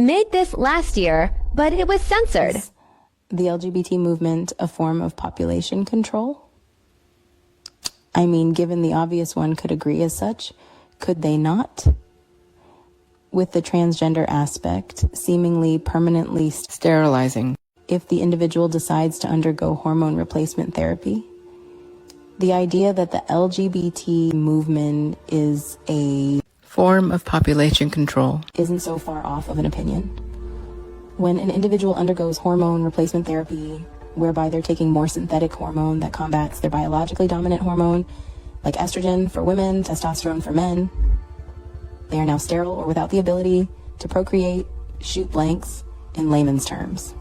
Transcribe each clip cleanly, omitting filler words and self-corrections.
made this last year, but it was censored. Is the LGBT movement a form of population control? I mean, given the obvious, one could agree as such. Could they not? With the transgender aspect seemingly permanently sterilizing if the individual decides to undergo hormone replacement therapy. The idea that the LGBT movement is a form of population control isn't so far off of an opinion. When an individual undergoes hormone replacement therapy, whereby they're taking more synthetic hormone that combats their biologically dominant hormone, like estrogen for women, testosterone for men, they are now sterile or without the ability to procreate, shoot blanks, in layman's terms.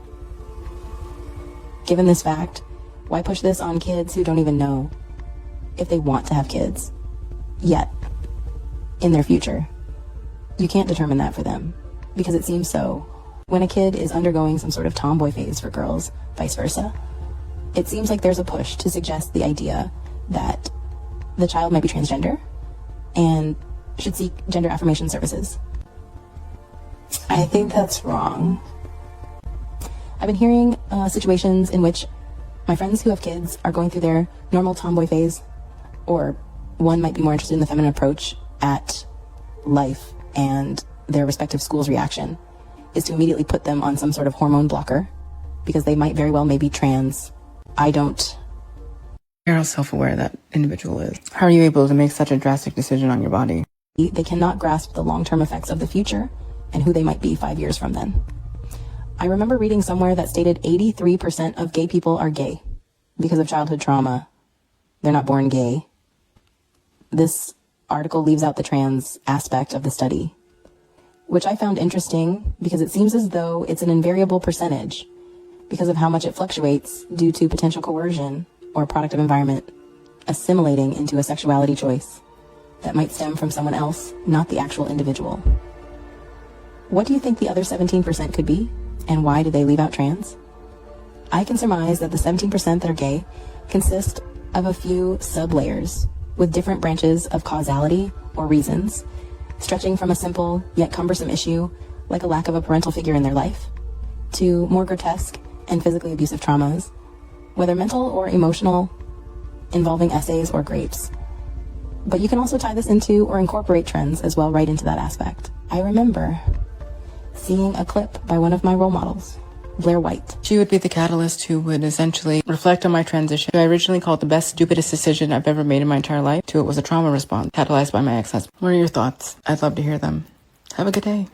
Given this fact, why push this on kids who don't even know if they want to have kids yet in their future? You can't determine that for them because it seems so. When a kid is undergoing some sort of tomboy phase for girls, vice versa, it seems like there's a push to suggest the idea that the child might be transgender and should seek gender affirmation services. I think that's wrong. I've been hearing situations in which my friends who have kids are going through their normal tomboy phase, or one might be more interested in the feminine approach at life, and their respective school's reaction is to immediately put them on some sort of hormone blocker because they might very well may be trans. I don't. How self-aware that individual is. How are you able to make such a drastic decision on your body? They cannot grasp the long-term effects of the future and who they might be 5 years from then. I remember reading somewhere that stated 83% of gay people are gay because of childhood trauma. They're not born gay. This article leaves out the trans aspect of the study, which I found interesting because it seems as though it's an invariable percentage because of how much it fluctuates due to potential coercion or product of environment assimilating into a sexuality choice that might stem from someone else, not the actual individual. What do you think the other 17% could be? And why do they leave out trans? I can surmise that the 17% that are gay consist of a few sub-layers with different branches of causality or reasons, stretching from a simple yet cumbersome issue like a lack of a parental figure in their life to more grotesque and physically abusive traumas, whether mental or emotional, involving essays or grapes. But you can also tie this into or incorporate trends as well right into that aspect. I remember seeing a clip by one of my role models, Blair White. She would be the catalyst who would essentially reflect on my transition. I originally called the best, stupidest decision I've ever made in my entire life to it was a trauma response catalyzed by my ex-husband. What are your thoughts? I'd love to hear them. Have a good day.